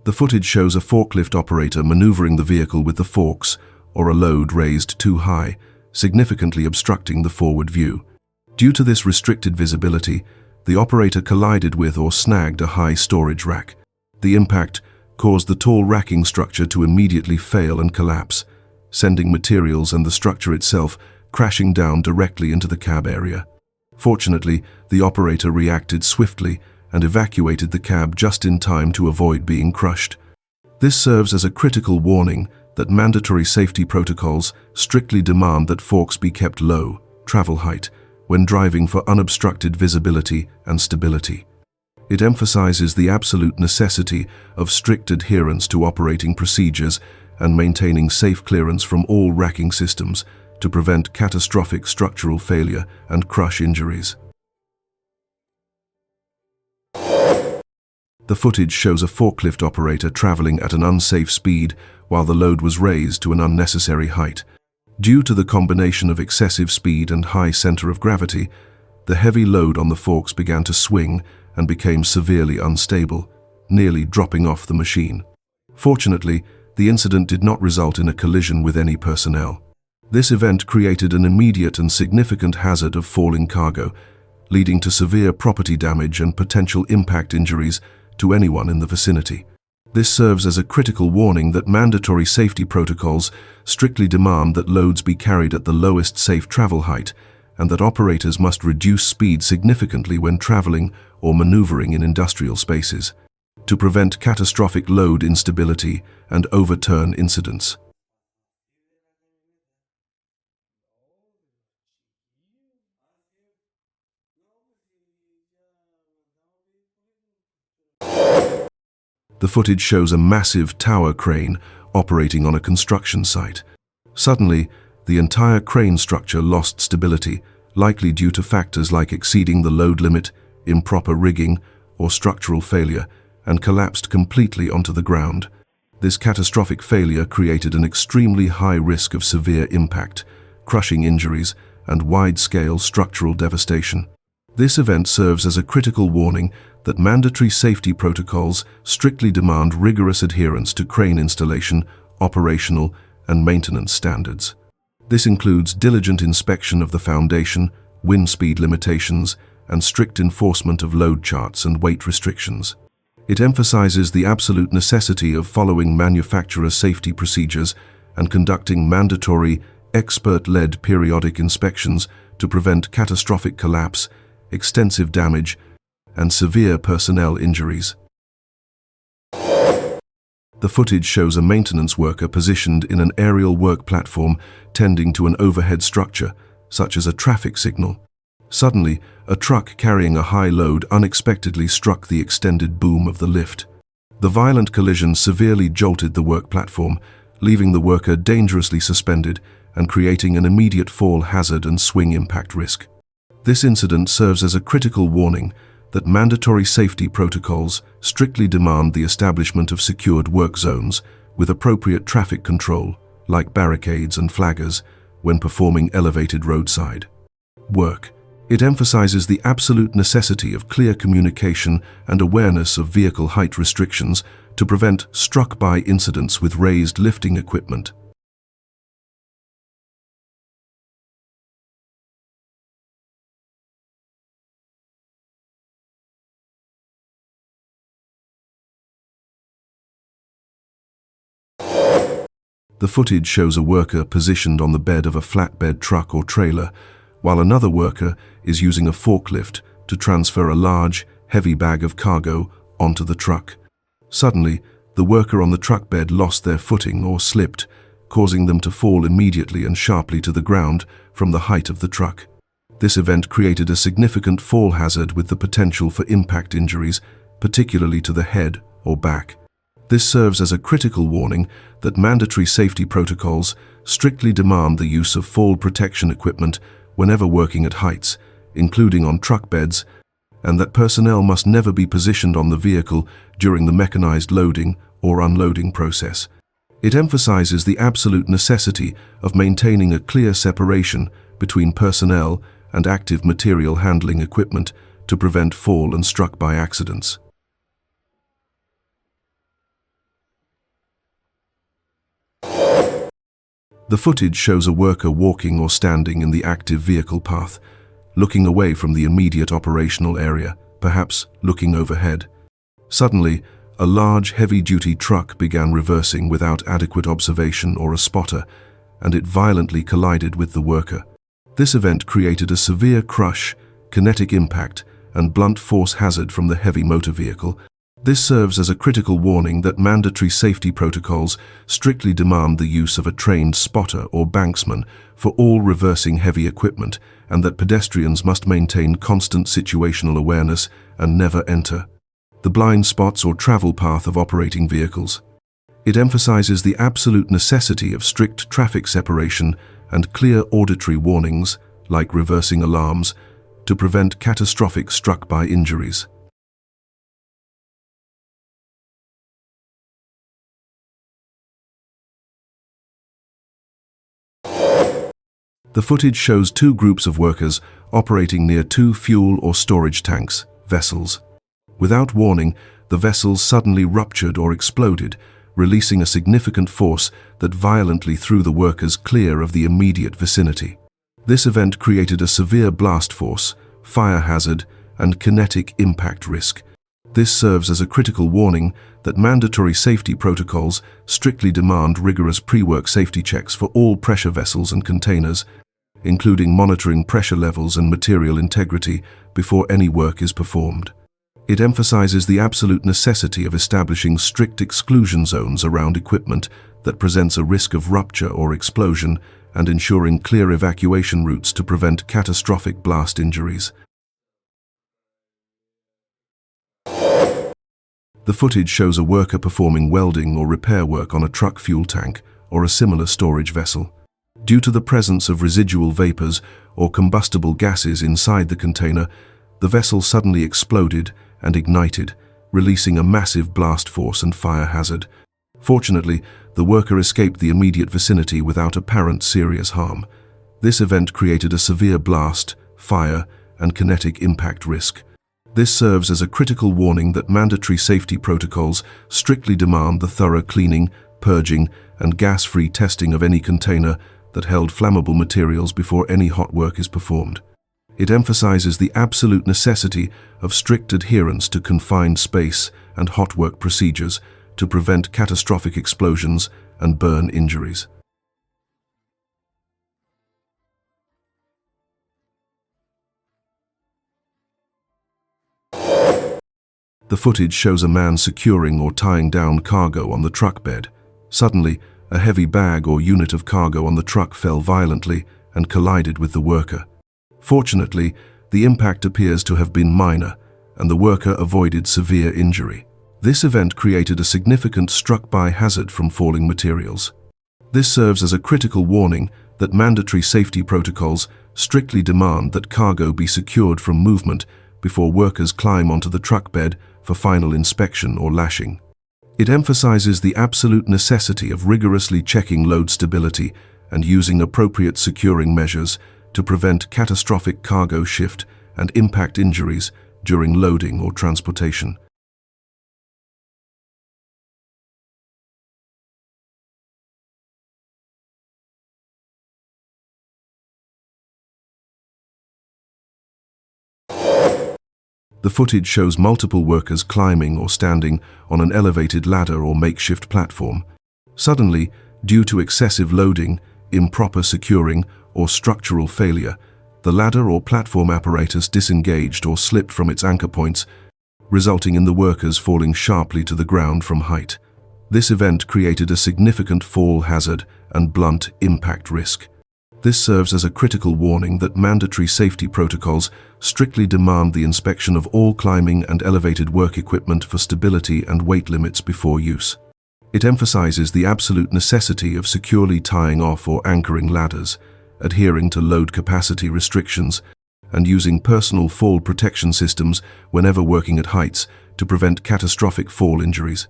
The footage shows a forklift operator maneuvering the vehicle with the forks, or a load raised too high, significantly obstructing the forward view. Due to this restricted visibility, the operator collided with or snagged a high storage rack. The impact caused the tall racking structure to immediately fail and collapse, sending materials and the structure itself crashing down directly into the cab area. Fortunately, the operator reacted swiftly and evacuated the cab just in time to avoid being crushed. This serves as a critical warning that mandatory safety protocols strictly demand that forks be kept low, travel height, when driving for unobstructed visibility and stability. It emphasizes the absolute necessity of strict adherence to operating procedures and maintaining safe clearance from all racking systems to prevent catastrophic structural failure and crush injuries. The footage shows a forklift operator traveling at an unsafe speed while the load was raised to an unnecessary height. Due to the combination of excessive speed and high center of gravity, the heavy load on the forks began to swing and became severely unstable, nearly dropping off the machine. Fortunately, the incident did not result in a collision with any personnel. This event created an immediate and significant hazard of falling cargo, leading to severe property damage and potential impact injuries to anyone in the vicinity. This serves as a critical warning that mandatory safety protocols strictly demand that loads be carried at the lowest safe travel height, and that operators must reduce speed significantly when traveling or maneuvering in industrial spaces, to prevent catastrophic load instability and overturn incidents. The footage shows a massive tower crane operating on a construction site. Suddenly, the entire crane structure lost stability, likely due to factors like exceeding the load limit, improper rigging, or structural failure, and collapsed completely onto the ground. This catastrophic failure created an extremely high risk of severe impact, crushing injuries, and wide-scale structural devastation. This event serves as a critical warning that mandatory safety protocols strictly demand rigorous adherence to crane installation, operational, and maintenance standards. This includes diligent inspection of the foundation, wind speed limitations, and strict enforcement of load charts and weight restrictions. It emphasizes the absolute necessity of following manufacturer safety procedures and conducting mandatory, expert-led periodic inspections to prevent catastrophic collapse, extensive damage, and severe personnel injuries. The footage shows a maintenance worker positioned in an aerial work platform tending to an overhead structure, such as a traffic signal. Suddenly, a truck carrying a high load unexpectedly struck the extended boom of the lift. The violent collision severely jolted the work platform, leaving the worker dangerously suspended and creating an immediate fall hazard and swing impact risk. This incident serves as a critical warning that mandatory safety protocols strictly demand the establishment of secured work zones with appropriate traffic control, like barricades and flaggers, when performing elevated roadside work. It emphasizes the absolute necessity of clear communication and awareness of vehicle height restrictions to prevent struck-by incidents with raised lifting equipment. The footage shows a worker positioned on the bed of a flatbed truck or trailer, while another worker is using a forklift to transfer a large, heavy bag of cargo onto the truck. Suddenly, the worker on the truck bed lost their footing or slipped, causing them to fall immediately and sharply to the ground from the height of the truck. This event created a significant fall hazard with the potential for impact injuries, particularly to the head or back. This serves as a critical warning that mandatory safety protocols strictly demand the use of fall protection equipment whenever working at heights, including on truck beds, and that personnel must never be positioned on the vehicle during the mechanized loading or unloading process. It emphasizes the absolute necessity of maintaining a clear separation between personnel and active material handling equipment to prevent fall and struck-by accidents. The footage shows a worker walking or standing in the active vehicle path, looking away from the immediate operational area, perhaps looking overhead. Suddenly, a large, heavy-duty truck began reversing without adequate observation or a spotter, and it violently collided with the worker. This event created a severe crush, kinetic impact, and blunt force hazard from the heavy motor vehicle. This serves as a critical warning that mandatory safety protocols strictly demand the use of a trained spotter or banksman for all reversing heavy equipment, and that pedestrians must maintain constant situational awareness and never enter the blind spots or travel path of operating vehicles. It emphasizes the absolute necessity of strict traffic separation and clear auditory warnings, like reversing alarms, to prevent catastrophic struck-by injuries. The footage shows two groups of workers operating near two fuel or storage tanks, vessels. Without warning, the vessels suddenly ruptured or exploded, releasing a significant force that violently threw the workers clear of the immediate vicinity. This event created a severe blast force, fire hazard, and kinetic impact risk. This serves as a critical warning that mandatory safety protocols strictly demand rigorous pre-work safety checks for all pressure vessels and containers, including monitoring pressure levels and material integrity before any work is performed. It emphasizes the absolute necessity of establishing strict exclusion zones around equipment that presents a risk of rupture or explosion and ensuring clear evacuation routes to prevent catastrophic blast injuries. The footage shows a worker performing welding or repair work on a truck fuel tank or a similar storage vessel. Due to the presence of residual vapors or combustible gases inside the container, the vessel suddenly exploded and ignited, releasing a massive blast force and fire hazard. Fortunately, the worker escaped the immediate vicinity without apparent serious harm. This event created a severe blast, fire, and kinetic impact risk. This serves as a critical warning that mandatory safety protocols strictly demand the thorough cleaning, purging, and gas-free testing of any container that held flammable materials before any hot work is performed. It emphasizes the absolute necessity of strict adherence to confined space and hot work procedures to prevent catastrophic explosions and burn injuries. The footage shows a man securing or tying down cargo on the truck bed. Suddenly, a heavy bag or unit of cargo on the truck fell violently and collided with the worker. Fortunately, the impact appears to have been minor, and the worker avoided severe injury. This event created a significant struck-by hazard from falling materials. This serves as a critical warning that mandatory safety protocols strictly demand that cargo be secured from movement before workers climb onto the truck bed for final inspection or lashing. It emphasizes the absolute necessity of rigorously checking load stability and using appropriate securing measures to prevent catastrophic cargo shift and impact injuries during loading or transportation. The footage shows multiple workers climbing or standing on an elevated ladder or makeshift platform. Suddenly, due to excessive loading, improper securing, or structural failure, the ladder or platform apparatus disengaged or slipped from its anchor points, resulting in the workers falling sharply to the ground from height. This event created a significant fall hazard and blunt impact risk. This serves as a critical warning that mandatory safety protocols strictly demand the inspection of all climbing and elevated work equipment for stability and weight limits before use. It emphasizes the absolute necessity of securely tying off or anchoring ladders, adhering to load capacity restrictions, and using personal fall protection systems whenever working at heights to prevent catastrophic fall injuries.